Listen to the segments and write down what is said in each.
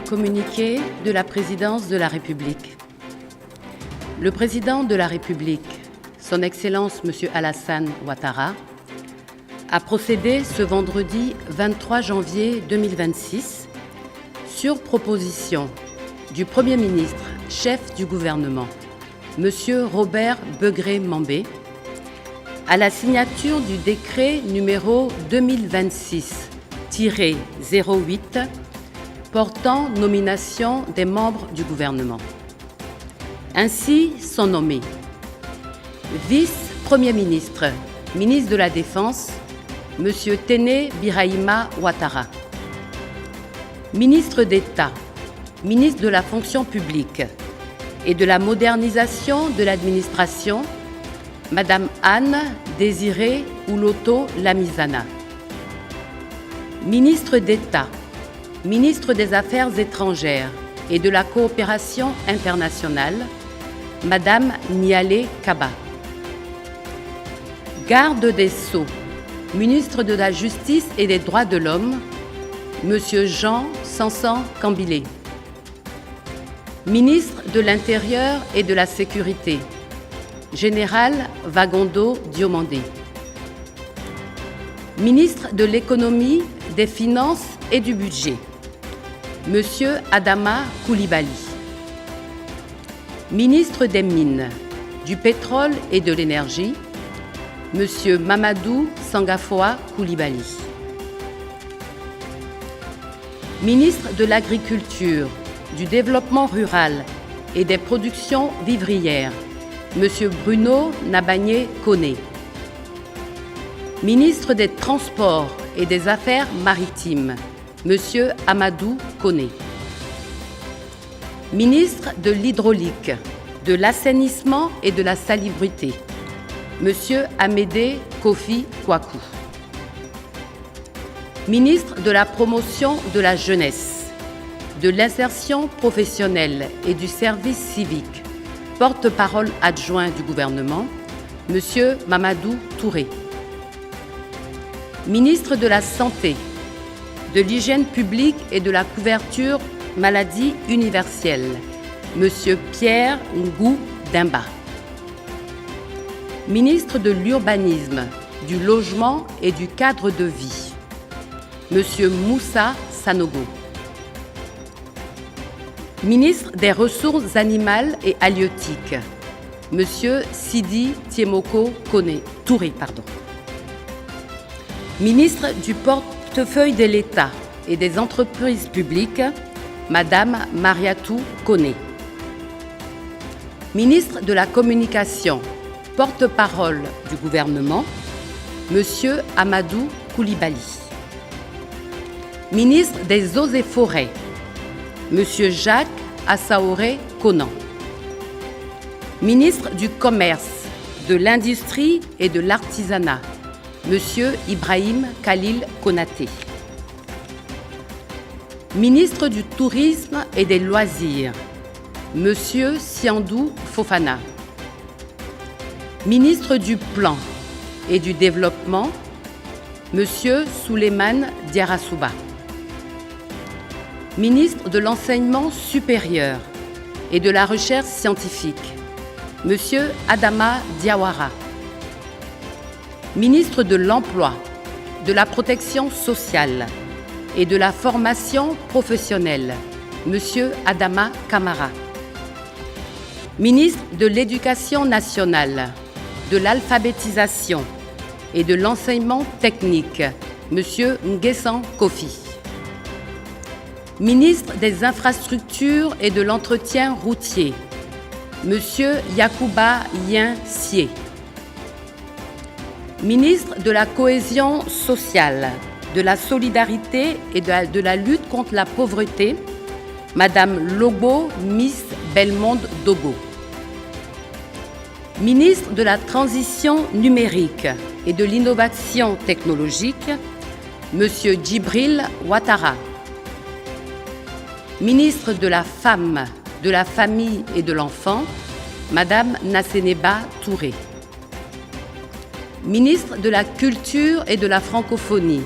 communiqué de la Présidence de la République. Le Président de la République, Son Excellence M. Alassane Ouattara, a procédé ce vendredi 23 janvier 2026, sur proposition du Premier ministre, chef du gouvernement, M. Robert Begré-Mambé, à la signature du décret numéro 2026-08 portant nomination des membres du gouvernement. Ainsi sont nommés vice-premier ministre, ministre de la Défense, M. Téné Birahima Ouattara, ministre d'État, ministre de la Fonction publique et de la modernisation de l'administration, Madame Anne Désirée Ouloto Lamizana, ministre d'État, ministre des Affaires étrangères et de la coopération internationale, Madame Nialé Kaba, garde des Sceaux, ministre de la Justice et des Droits de l'Homme, Monsieur Jean Sansan Kambilé, ministre de l'Intérieur et de la Sécurité, Général Vagondo Diomandé, ministre de l'Économie, des Finances et du Budget, Monsieur Adama Coulibaly, ministre des Mines, du Pétrole et de l'Énergie, Monsieur Mamadou Sangafoa Coulibaly, ministre de l'Agriculture, du Développement rural et des productions vivrières, Monsieur Bruno Nabagné Koné, ministre des Transports et des Affaires maritimes, Monsieur Amadou Koné, ministre de l'Hydraulique, de l'Assainissement et de la Salubrité, Monsieur Amédée Kofi Kwaku, ministre de la Promotion de la Jeunesse, de l'Insertion professionnelle et du Service civique, porte-parole adjoint du gouvernement, Monsieur Mamadou Touré, ministre de la Santé, de l'Hygiène publique et de la couverture maladie universelle, Monsieur Pierre Ngou Dimba, ministre de l'Urbanisme, du Logement et du Cadre de vie, Monsieur Moussa Sanogo, ministre des Ressources animales et halieutiques, Monsieur Sidi Tiemoko Touré, ministre du portefeuille de l'État et des entreprises publiques, Madame Mariatou Koné, ministre de la Communication, porte-parole du gouvernement, Monsieur Amadou Coulibaly, ministre des Eaux et Forêts, Monsieur Jacques Assaoré Conan, ministre du Commerce, de l'Industrie et de l'Artisanat, Monsieur Ibrahim Khalil Konaté, ministre du Tourisme et des Loisirs, Monsieur Siandou Fofana, ministre du Plan et du Développement, Monsieur Souleymane Diarrassouba, ministre de l'Enseignement supérieur et de la Recherche scientifique, Monsieur Adama Diawara, ministre de l'Emploi, de la Protection sociale et de la Formation professionnelle, Monsieur Adama Kamara, ministre de l'Éducation nationale, de l'Alphabétisation et de l'Enseignement technique, Monsieur Nguessan Kofi, ministre des Infrastructures et de l'Entretien routier, Monsieur Yacouba Yen Sié, ministre de la Cohésion sociale, de la Solidarité et de la lutte contre la pauvreté, Madame Lobo Miss Belmonde Dogo, ministre de la Transition numérique et de l'innovation technologique, Monsieur Djibril Ouattara, ministre de la Femme, de la Famille et de l'Enfant, Madame Nasseneba Touré, ministre de la Culture et de la Francophonie,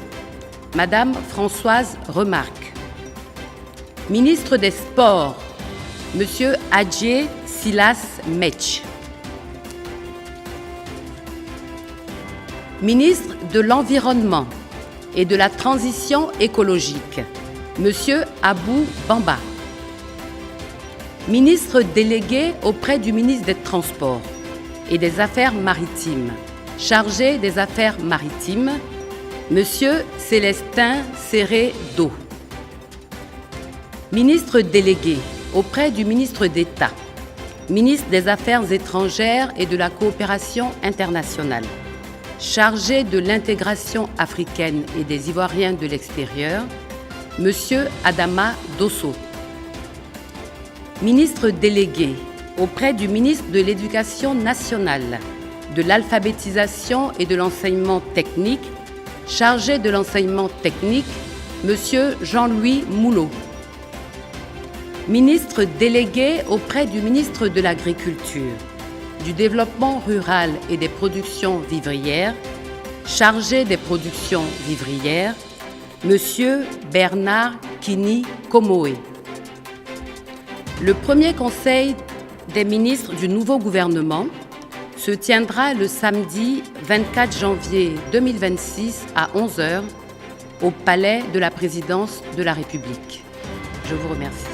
Madame Françoise Remarque, Ministre des Sports, Monsieur Adjé Silas Metch. Ministre de l'Environnement et de la Transition écologique, Monsieur Abou Bamba. Ministre délégué auprès du ministre des Transports et des Affaires maritimes, chargé des Affaires maritimes, Monsieur Célestin Serré-Do. Ministre délégué auprès du ministre d'État, ministre des Affaires étrangères et de la coopération internationale, chargé de l'intégration africaine et des Ivoiriens de l'extérieur, Monsieur Adama Dosso. Ministre délégué auprès du ministre de l'Éducation nationale, de l'alphabétisation et de l'enseignement technique, chargé de l'enseignement technique, Monsieur Jean-Louis Moulot. Ministre délégué auprès du ministre de l'Agriculture, du Développement rural et des productions vivrières, chargé des productions vivrières, Monsieur Bernard Kini Komoé. Le premier conseil des ministres du nouveau gouvernement se tiendra le samedi 24 janvier 2026 à 11h au Palais de la Présidence de la République. Je vous remercie.